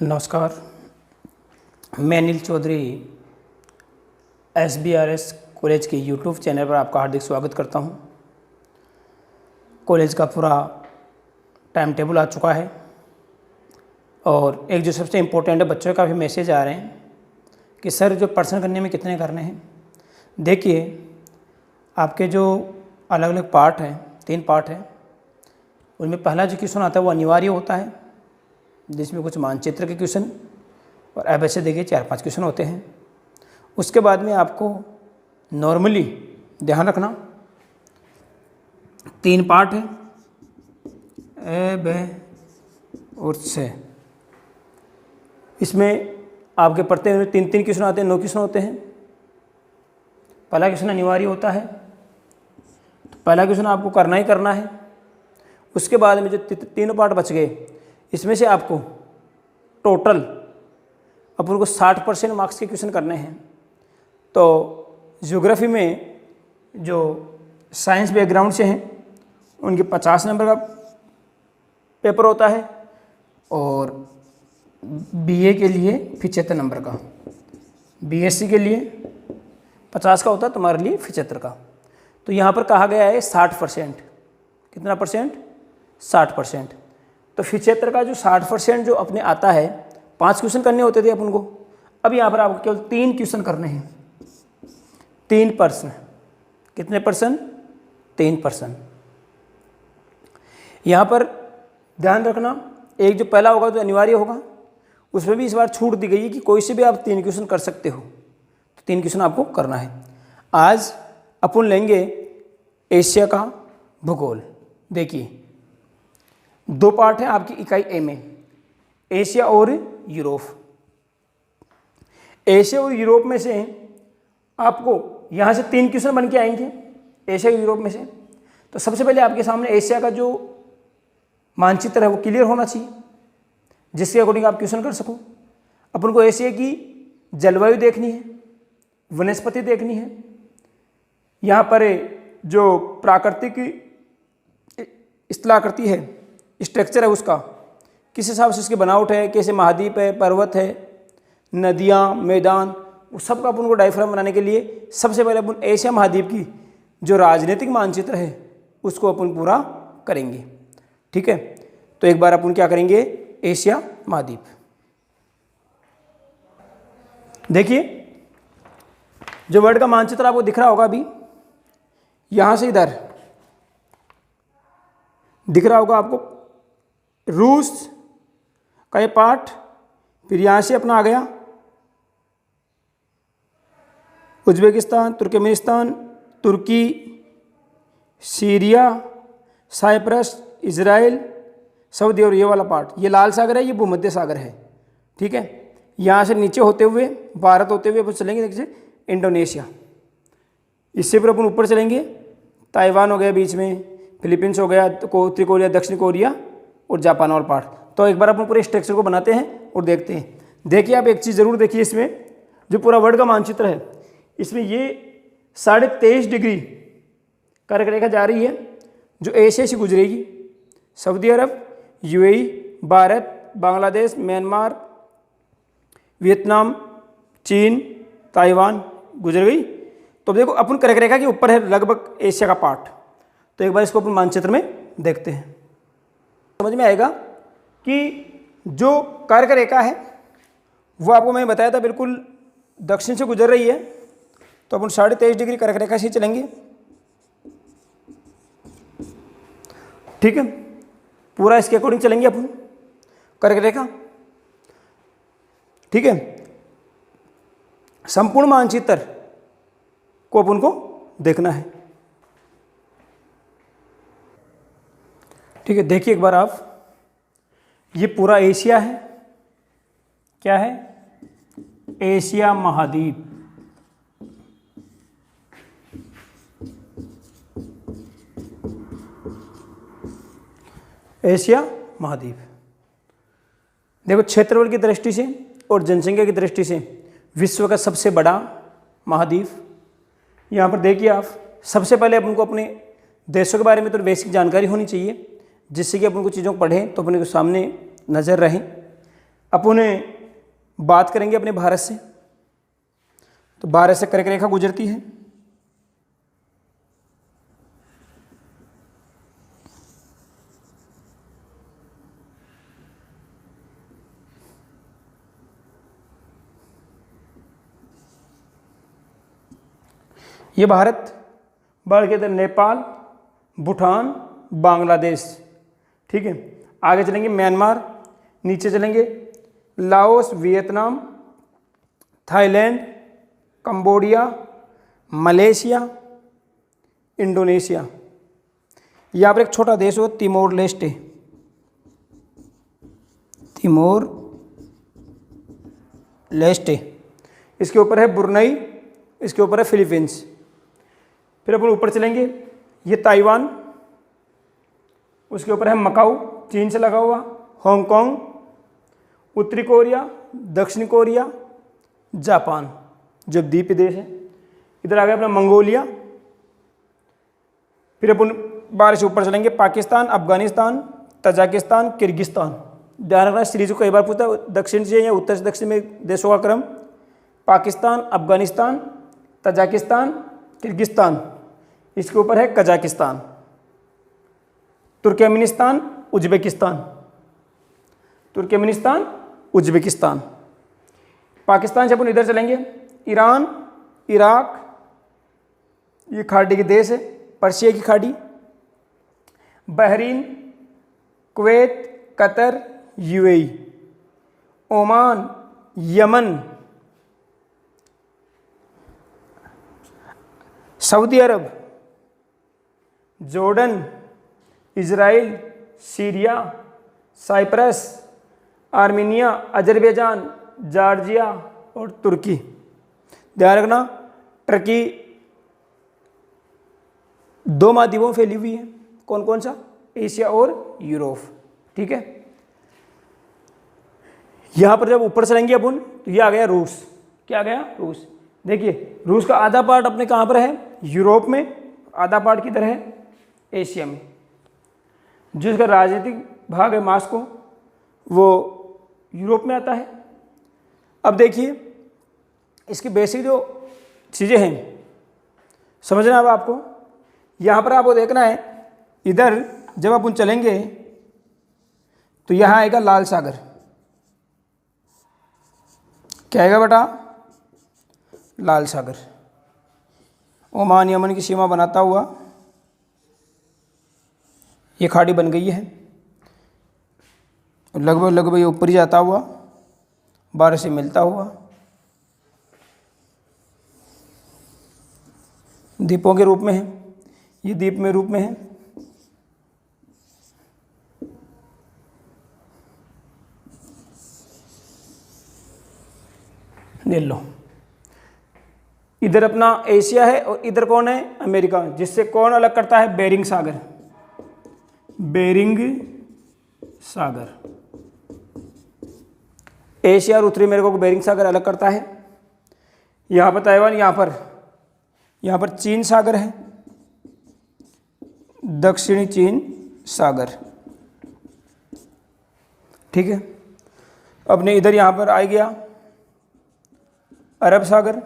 नमस्कार, मैं Anil Chaudhary SBRS college के यूट्यूब चैनल पर आपका हार्दिक स्वागत करता हूं। कॉलेज का पूरा टाइम टेबल आ चुका है और एक जो सबसे इम्पोर्टेंट है, बच्चों का भी मैसेज आ रहे हैं कि सर जो प्रश्न करने में कितने करने हैं। देखिए, आपके जो अलग अलग पार्ट हैं, 3 पार्ट हैं, उनमें पहला जो क्वेश्चन आता है वो अनिवार्य होता है, जिसमें कुछ मानचित्र के क्वेश्चन और अब ऐसे देखिए 4-5 क्वेश्चन होते हैं। उसके बाद में आपको नॉर्मली ध्यान रखना 3 पार्ट है, ए, ब और से। इसमें आपके पढ़ते हुए 3-3 क्वेश्चन आते हैं, 9 क्वेश्चन होते हैं। पहला क्वेश्चन अनिवार्य होता है, तो पहला क्वेश्चन आपको करना ही करना है। उसके बाद में जो 3 पार्ट बच गए, इसमें से आपको टोटल अपन को 60% मार्क्स के क्वेश्चन करने हैं। तो ज्योग्राफी में जो साइंस बैकग्राउंड से हैं उनके 50 नंबर का पेपर होता है और BA के लिए 75 नंबर का, BSc के लिए 50 का होता है, तुम्हारे लिए 75 का। तो यहाँ पर कहा गया है 60%। कितना परसेंट? 60%। तो 75 का जो 60% जो अपने आता है, 5 क्वेश्चन करने होते थे अपन को, अब यहाँ पर आपको केवल 3 क्वेश्चन करने हैं। 3%। कितने परसेंट? 3%। यहाँ पर ध्यान रखना, एक जो पहला होगा जो अनिवार्य होगा, उसमें भी इस बार छूट दी गई है कि कोई से भी आप 3 क्वेश्चन कर सकते हो। तो 3 क्वेश्चन आपको करना है। आज अपन लेंगे एशिया का भूगोल। देखिए, 2 पार्ट हैं आपकी इकाई ए में, एशिया और यूरोप। एशिया और यूरोप में से आपको यहाँ से 3 क्वेश्चन बन के आएंगे, एशिया और यूरोप में से। तो सबसे पहले आपके सामने एशिया का जो मानचित्र है वो क्लियर होना चाहिए, जिसके अकॉर्डिंग आप क्वेश्चन कर सको। अपन को एशिया की जलवायु देखनी है, वनस्पति देखनी है, यहाँ पर जो प्राकृतिक स्थलाकृति है, स्ट्रक्चर है उसका, किस हिसाब से उसकी बनावट है, कैसे महाद्वीप है, पर्वत है, नदियाँ, मैदान, वो सब का अपन को डायग्राम बनाने के लिए सबसे पहले अपन एशिया महाद्वीप की जो राजनीतिक मानचित्र है उसको अपन पूरा करेंगे। ठीक है, तो एक बार अपन क्या करेंगे, एशिया महाद्वीप। देखिए, जो वर्ल्ड का मानचित्र आपको दिख रहा होगा अभी, यहाँ से इधर दिख रहा होगा आपको रूस का ये पार्ट, फिर यहाँ से अपना आ गया उज्बेकिस्तान, तुर्कमेनिस्तान, तुर्की, सीरिया, साइप्रस, इजराइल, सऊदी, और ये वाला पार्ट, ये लाल सागर है, ये भूमध्य सागर है। ठीक है, यहाँ से नीचे होते हुए भारत होते हुए अपन चलेंगे देखिए इंडोनेशिया, इससे फिर अपन ऊपर चलेंगे, ताइवान हो गया बीच में, फिलीपींस हो गया, उत्तरी कोरिया, दक्षिण कोरिया और जापान और पार्ट। तो एक बार अपन पूरे स्ट्रक्चर को बनाते हैं और देखते हैं। देखिए, आप एक चीज़ ज़रूर देखिए, इसमें जो पूरा वर्ल्ड का मानचित्र है, इसमें ये 23.5 डिग्री कर्क रेखा जा रही है जो एशिया से गुजरेगी। सऊदी अरब, UAE, Bharat, Bangladesh, Myanmar, Vietnam, चीन, ताइवान गुजर गई। तो देखो, अपन कर्क रेखा के ऊपर है लगभग एशिया का पार्ट। तो एक बार इसको अपन मानचित्र में देखते हैं, समझ में आएगा कि जो कर्क रेखा है वो आपको मैंने बताया था बिल्कुल दक्षिण से गुजर रही है। तो अपन 23.5 डिग्री कर्क रेखा से ही चलेंगे। ठीक है, पूरा इसके अकॉर्डिंग चलेंगे अपन कर्क रेखा। ठीक है, संपूर्ण मानचित्र को अपन को देखना है। ठीक है, देखिए एक बार आप, ये पूरा एशिया है। क्या है? एशिया महाद्वीप। एशिया महाद्वीप। देखो, क्षेत्रफल की दृष्टि से और जनसंख्या की दृष्टि से विश्व का सबसे बड़ा महाद्वीप। यहाँ पर देखिए आप, सबसे पहले अपन को अपने देशों के बारे में तो बेसिक जानकारी होनी चाहिए, जिससे कि अपन को चीज़ों को पढ़ें तो अपने को सामने नज़र रहे। अपन बात करेंगे अपने भारत से। तो भारत से कर्क रेखा गुजरती है। ये भारत बढ़ के इधर नेपाल, भूटान, बांग्लादेश, ठीक है। आगे चलेंगे म्यांमार, नीचे चलेंगे Laos, Vietnam, Thailand, Cambodia, Malaysia, Indonesia. यहाँ पर एक छोटा देश हो तिमोर लेस्टे, तिमोर लेस्टे। इसके ऊपर है ब्रुनई, इसके ऊपर है फिलीपींस। फिर अपन ऊपर चलेंगे, ये ताइवान, उसके ऊपर है मकाऊ, चीन से लगा हुआ, हांगकांग, उत्तरी कोरिया, दक्षिण कोरिया, जापान जो द्वीप देश है। इधर आ गया अपना मंगोलिया। फिर अपन बाहर से ऊपर चलेंगे, पाकिस्तान, अफगानिस्तान, तजाकिस्तान, किर्गिस्तान। ध्यान रखना, सीरीज को कई बार पूछता है, दक्षिण से या उत्तर से दक्षिण में देशों का क्रम। Pakistan, Afghanistan, Tajikistan, Kyrgyzstan. इसके ऊपर है Kazakhstan, Turkmenistan, Uzbekistan, Turkmenistan, Uzbekistan. Pakistan से अपन इधर चलेंगे, ईरान, इराक, ये खाड़ी के देश है, पर्शिया की खाड़ी, Bahrain, Kuwait, Qatar, UAE, Oman, Yemen, Saudi Arabia, Jordan, Israel, Syria, Cyprus, Armenia, Azerbaijan, Georgia और तुर्की। ध्यान रखना, टर्की 2 महाद्वीपों में फैली हुई है। कौन कौन सा? एशिया और यूरोप, ठीक है। यहां पर जब ऊपर चलेंगे अपन तो ये आ गया रूस। क्या आ गया? रूस। देखिए, रूस का आधा पार्ट अपने कहां पर है? यूरोप में। आधा पार्ट किधर है? एशिया में। जो इसका राजनीतिक भाग है मॉस्को, वो यूरोप में आता है। अब देखिए, इसकी बेसिक जो चीज़ें हैं समझना अब आपको। यहाँ पर आपको देखना है, इधर जब अपन चलेंगे तो यहाँ आएगा लाल सागर। क्या आएगा बेटा? लाल सागर। ओमान यमन की सीमा बनाता हुआ ये खाड़ी बन गई है। लगभग ये ऊपर ही जाता हुआ, भारत से मिलता हुआ, द्वीपों के रूप में है। ये द्वीप में रूप में है। देख लो, इधर अपना एशिया है और इधर कौन है? अमेरिका। जिससे कौन अलग करता है? बेरिंग सागर। बेरिंग सागर। एशिया और उत्तरी अमेरिका को बेरिंग सागर अलग करता है। यहाँ पर ताइवान, यहाँ पर चीन सागर है, दक्षिणी चीन सागर, ठीक है। अपने इधर यहाँ पर आ गया अरब सागर,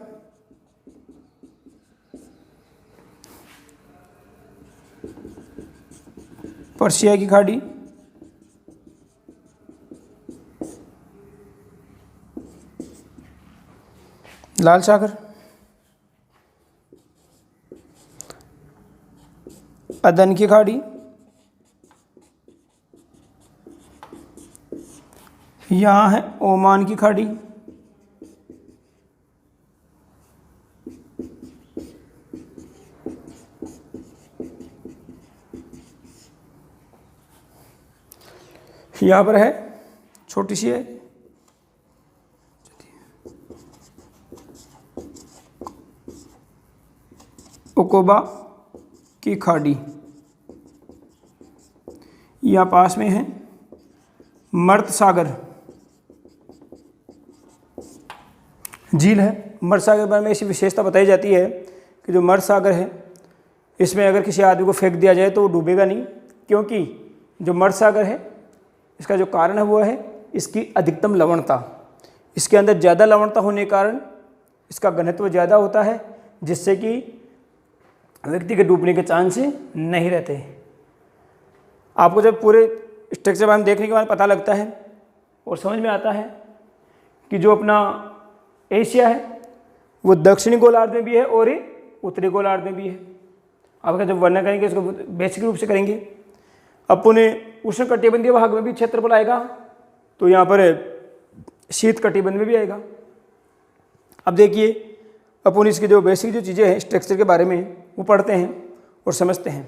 पर्शिया की खाड़ी, लाल सागर, अदन की खाड़ी, यहाँ है ओमान की खाड़ी, यहाँ पर है छोटी सी है ओकोबा की खाड़ी। यहाँ पास में है मर्त सागर झील है। मर्त सागर के बारे में ऐसी विशेषता बताई जाती है कि जो मर्त सागर है, इसमें अगर किसी आदमी को फेंक दिया जाए तो वो डूबेगा नहीं, क्योंकि जो मर्त सागर है इसका जो कारण है वो है इसकी अधिकतम लवणता, इसके अंदर ज़्यादा लवणता होने के कारण इसका घनत्व ज़्यादा होता है, जिससे कि व्यक्ति के डूबने के चांस नहीं रहते। आपको जब पूरे स्ट्रक्चर में देखने के बाद पता लगता है और समझ में आता है कि जो अपना एशिया है वो दक्षिणी गोलार्ध में भी है और उत्तरी गोलार्ध में भी है। आपका जब वर्णन करेंगे इसको बेसिक रूप से करेंगे। अपन उष्णकटिबंधीय भाग में भी क्षेत्रफल आएगा, तो यहाँ पर शीत कटिबंध में भी आएगा। अब देखिए अपन इसकी जो बेसिक जो चीज़ें हैं स्ट्रक्चर के बारे में वो पढ़ते हैं और समझते हैं।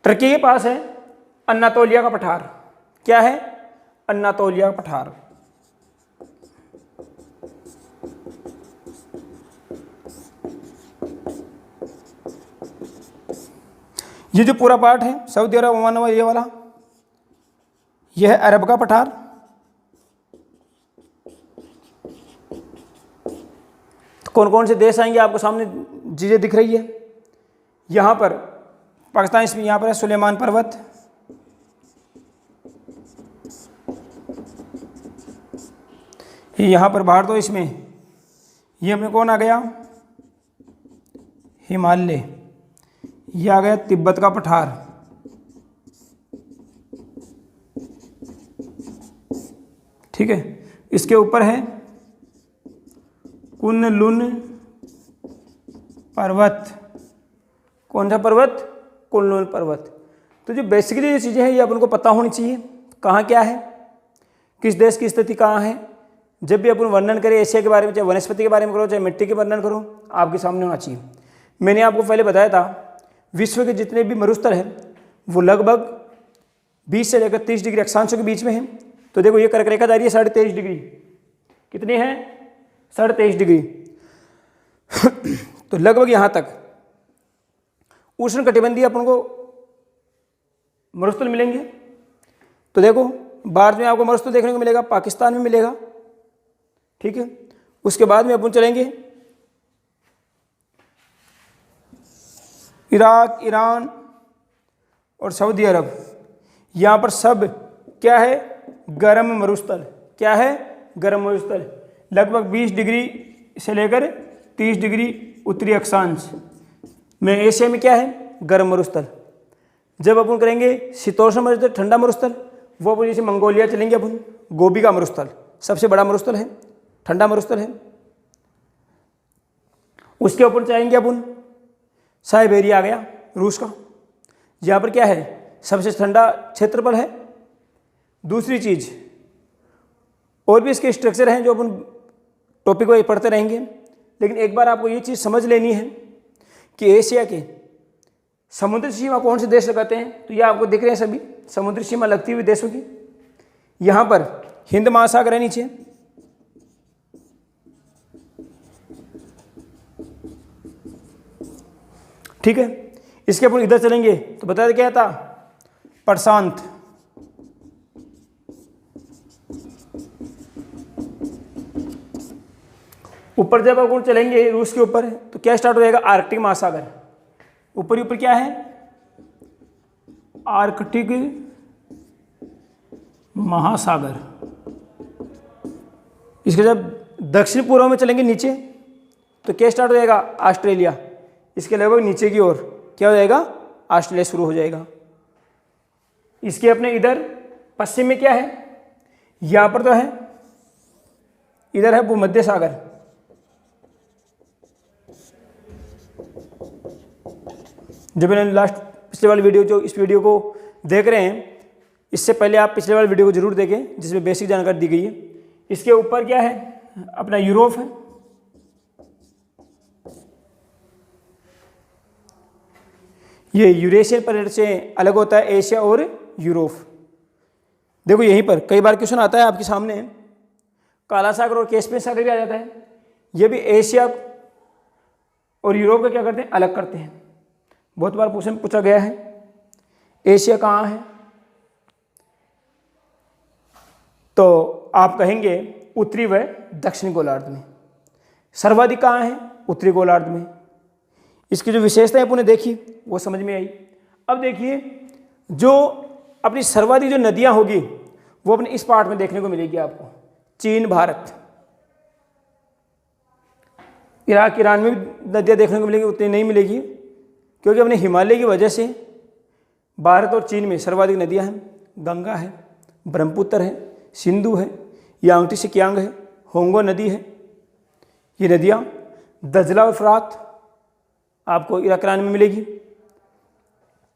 टर्की के पास है अनातोलिया का पठार। क्या है? अनातोलिया का पठार। ये जो पूरा पार्ट है सऊदी अरब, ओमान, ये वाला, यह है अरब का पठार। तो कौन कौन से देश आएंगे आपको सामने चीज़ें दिख रही है। यहाँ पर पाकिस्तान, इसमें यहाँ पर है सुलेमान पर्वत, यहाँ पर बाहर, तो इसमें ये अपने कौन आ गया? हिमालय। ये आ गया तिब्बत का पठार। ठीक है, इसके ऊपर है कुनलुन पर्वत। कौन सा पर्वत? कुनलुन पर्वत। तो जो बेसिकली जो चीज़ें हैं ये अपन को पता होनी चाहिए, कहाँ क्या है, किस देश की स्थिति कहाँ है। जब भी अपन वर्णन करें एशिया के बारे में, चाहे वनस्पति के बारे में करो, चाहे मिट्टी के वर्णन करो, आपके सामने होना चाहिए। मैंने आपको पहले बताया था विश्व के जितने भी मरुस्थल हैं वो लगभग 20 से लेकर 30 डिग्री अक्षांशों के बीच में हैं। तो देखो ये कर्क रेखा जा रही है 23.5 डिग्री। कितनी है? 23.5 डिग्री। तो लगभग यहाँ तक उष्णकटिबंधीय अपन को मरुस्थल मिलेंगे। तो देखो भारत में आपको मरुस्थल देखने को मिलेगा, पाकिस्तान में मिलेगा। ठीक है, उसके बाद में अपन चलेंगे इराक, ईरान और सऊदी अरब। यहाँ पर सब क्या है? गर्म मरुस्थल। क्या है? गर्म मरुस्थल। लगभग 20 डिग्री से लेकर 30 डिग्री उत्तरी अक्षांश में एशिया में क्या है? गर्म मरुस्थल। जब अपन करेंगे शीतोष्ण मरुस्थल, ठंडा मरुस्थल, वो अपन जैसे मंगोलिया चलेंगे अपन, गोबी का मरुस्थल सबसे बड़ा मरुस्थल है, ठंडा मरुस्थल है। उसके ऊपर चाहेंगे अपन साइबेरिया आ गया रूस का, जहाँ पर क्या है? सबसे ठंडा क्षेत्रफल है। दूसरी चीज और भी इसके स्ट्रक्चर हैं जो अपन टॉपिक वाइज पढ़ते रहेंगे, लेकिन एक बार आपको ये चीज़ समझ लेनी है कि एशिया के समुद्री सीमा कौन से देश लगाते हैं। तो ये आपको दिख रहे हैं सभी समुद्री सीमा लगती हुई देशों की। यहाँ पर हिंद महासागर है नीचे, ठीक है। इसके अपन इधर चलेंगे तो बता दें क्या था? प्रशांत। ऊपर जब अपन चलेंगे रूस के ऊपर तो क्या स्टार्ट हो जाएगा? आर्कटिक महासागर। ऊपर ही ऊपर क्या है? आर्कटिक महासागर। इसके जब दक्षिण पूर्व में चलेंगे नीचे तो क्या स्टार्ट हो जाएगा? ऑस्ट्रेलिया। इसके लगभग नीचे की ओर क्या हो जाएगा? ऑस्ट्रेलिया शुरू हो जाएगा। इसके अपने इधर पश्चिम में क्या है? यहां पर तो है, इधर है भूमध्य सागर। जब मैंने लास्ट पिछले वाली वीडियो, जो इस वीडियो को देख रहे हैं, इससे पहले आप पिछले वाली वीडियो को जरूर देखें जिसमें बेसिक जानकारी दी गई है। इसके ऊपर क्या है? अपना यूरोप है। ये यूरेशियन प्लेट से अलग होता है एशिया और यूरोप। देखो यहीं पर कई बार क्वेश्चन आता है आपके सामने, काला सागर और कैस्पियन सागर भी आ जाता है। ये भी एशिया और यूरोप का क्या करते हैं? अलग करते हैं। बहुत बार क्वेश्चन पूछा गया है, एशिया कहाँ है? तो आप कहेंगे उत्तरी व दक्षिणी गोलार्ध में। सर्वाधिक कहाँ है? उत्तरी गोलार्ध में। इसकी जो विशेषताएं आपने देखी वो समझ में आई। अब देखिए जो अपनी सर्वाधिक जो नदियां होगी वो अपने इस पार्ट में देखने को मिलेगी आपको। चीन, भारत, इराक, ईरान में भी नदियाँ देखने को मिलेगी, उतनी नहीं मिलेगी क्योंकि अपने हिमालय की वजह से भारत और चीन में सर्वाधिक नदियाँ हैं। गंगा है, ब्रह्मपुत्र है, सिंधु है, यांगटी से कियांग है, होंगो नदी है। ये नदियाँ दजला और फरात आपको इराक, ईरान में मिलेगी,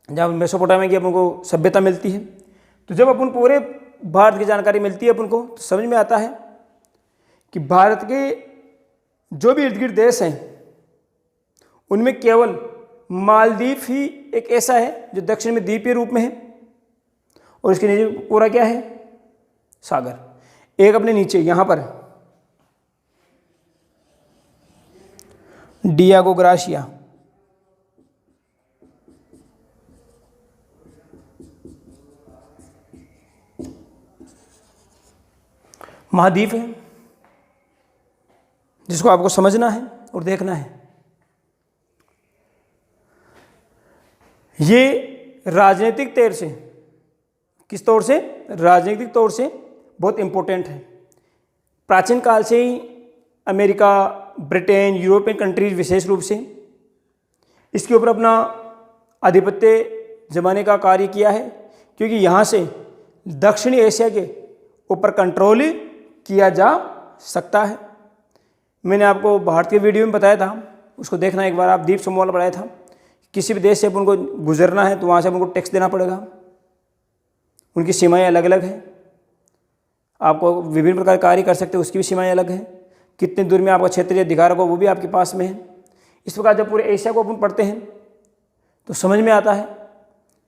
जहाँ मेसोपोटामिया की अपन को सभ्यता मिलती है। तो जब अपन पूरे भारत की जानकारी मिलती है अपन को, तो समझ में आता है कि भारत के जो भी इर्द गिर्द देश हैं उनमें केवल मालदीव ही एक ऐसा है जो दक्षिण में द्वीपीय रूप में है और इसके नीचे पूरा क्या है, सागर। एक अपने नीचे यहाँ पर डियागो ग्रासिया, महाद्वीप है जिसको आपको समझना है और देखना है। ये राजनीतिक तौर से, किस तौर से, राजनीतिक तौर से बहुत इंपॉर्टेंट है। प्राचीन काल से ही अमेरिका, ब्रिटेन, यूरोपियन कंट्रीज विशेष रूप से इसके ऊपर अपना आधिपत्य जमाने का कार्य किया है, क्योंकि यहाँ से दक्षिणी एशिया के ऊपर कंट्रोल किया जा सकता है। मैंने आपको भारत के वीडियो में बताया था, उसको देखना एक बार आप। द्वीप समूह वाला पढ़ाया था। किसी भी देश से अपन को गुजरना है तो वहाँ से अपन को टैक्स देना पड़ेगा, उनकी सीमाएं अलग अलग हैं। आपको विभिन्न प्रकार कार्य कर सकते हैं, उसकी भी सीमाएं अलग हैं। कितने दूर में आपका क्षेत्रीय अधिकार होगा वो भी आपके पास में है। इस प्रकार जब पूरे एशिया को अपन पढ़ते हैं तो समझ में आता है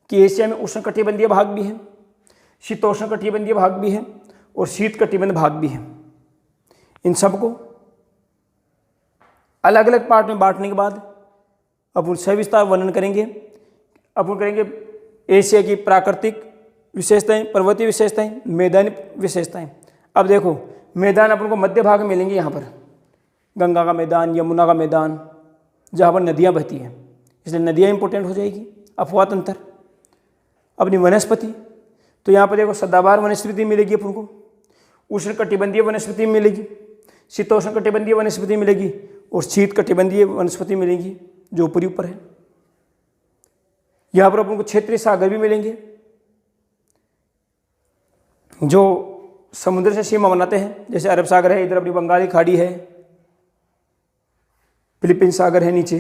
कि एशिया में उष्णकटिबंधीय भाग भी है, शीतोष्णकटिबंधीय भाग भी है और शीतकटिबंध भाग भी है। इन सबको अलग अलग पार्ट में बांटने के बाद अपन सविस्तार वर्णन करेंगे। अपन करेंगे एशिया की प्राकृतिक विशेषताएं, पर्वतीय विशेषताएं, मैदानी विशेषताएं। अब देखो, मैदान अपन को मध्य भाग में मिलेंगे, यहाँ पर गंगा का मैदान, यमुना का मैदान, जहाँ पर नदियाँ बहती हैं, इसलिए नदियाँ इंपॉर्टेंट हो जाएगी। अपवाह तंत्र, अपनी वनस्पति, तो यहाँ पर देखो सदाबहार वनस्पति मिलेगी अपन को, उष्णकटिबंधीय वनस्पति मिलेगी, शीतोष्णकटिबंधीय वनस्पति मिलेगी और शीतकटिबंधीय वनस्पति मिलेगी जो ऊपरी ऊपर है। यहाँ पर अपन को क्षेत्रीय सागर भी मिलेंगे जो समुद्र से सीमा बनाते हैं, जैसे अरब सागर है, इधर अपनी बंगाली खाड़ी है, फिलीपींस सागर है नीचे।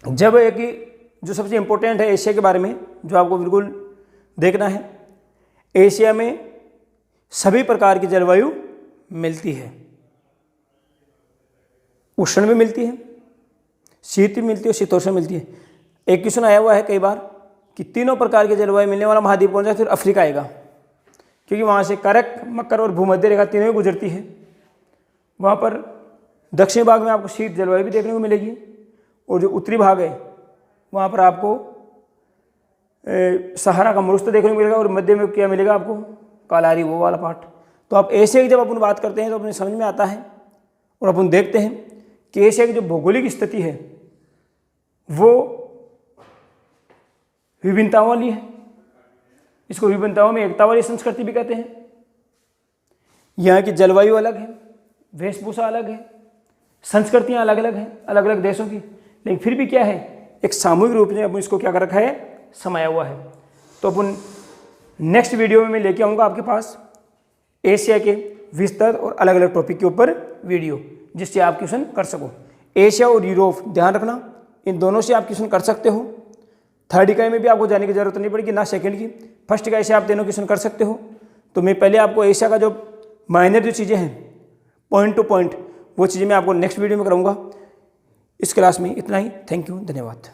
जब एक जो सबसे इंपॉर्टेंट है एशिया के बारे में, जो आपको बिल्कुल देखना है, एशिया में सभी प्रकार की जलवायु मिलती है। उष्ण भी मिलती है, शीत भी मिलती है, शीतोष्ण मिलती है। एक क्वेश्चन आया हुआ है कई बार कि तीनों प्रकार की जलवायु मिलने वाला महाद्वीप कौन सा है, फिर अफ्रीका आएगा, क्योंकि वहाँ से करक, मकर और भूमध्य रेखा तीनों ही गुजरती है। वहाँ पर दक्षिणी भाग में आपको शीत जलवायु भी देखने को मिलेगी और जो उत्तरी भाग है वहाँ पर आपको सहारा का मरुस्थल देखने को मिलेगा और मध्य में क्या मिलेगा आपको, कालारी, वो वाला पार्ट। तो आप एशिया की जब अपन बात करते हैं तो अपने समझ में आता है और अपन देखते हैं कि एशिया की जो भौगोलिक स्थिति है वो विभिन्नताओं वाली है। इसको विभिन्नताओं में एकता वाली संस्कृति भी कहते हैं। यहाँ की जलवायु अलग है, वेशभूषा अलग है, संस्कृतियाँ अलग अलग हैं अलग अलग देशों की, लेकिन फिर भी क्या है, एक सामूहिक रूप में अपन इसको क्या कर रखा है, समाया हुआ है। तो अपन नेक्स्ट वीडियो में मैं लेके आऊँगा आपके पास एशिया के विस्तृत और अलग अलग टॉपिक के ऊपर वीडियो, जिससे आप क्वेश्चन कर सको। एशिया और यूरोप ध्यान रखना, इन दोनों से आप क्वेश्चन कर सकते हो। थर्ड इकाई में भी आपको जाने की जरूरत नहीं पड़ेगी, ना सेकंड की, फर्स्ट इकाई से आप तीनों क्वेश्चन कर सकते हो। तो मैं पहले आपको एशिया का जो माइनर जो चीज़ें हैं, पॉइंट टू पॉइंट, वो चीज़ें मैं आपको नेक्स्ट वीडियो में कराऊंगा। इस क्लास में इतना ही। थैंक यू, धन्यवाद।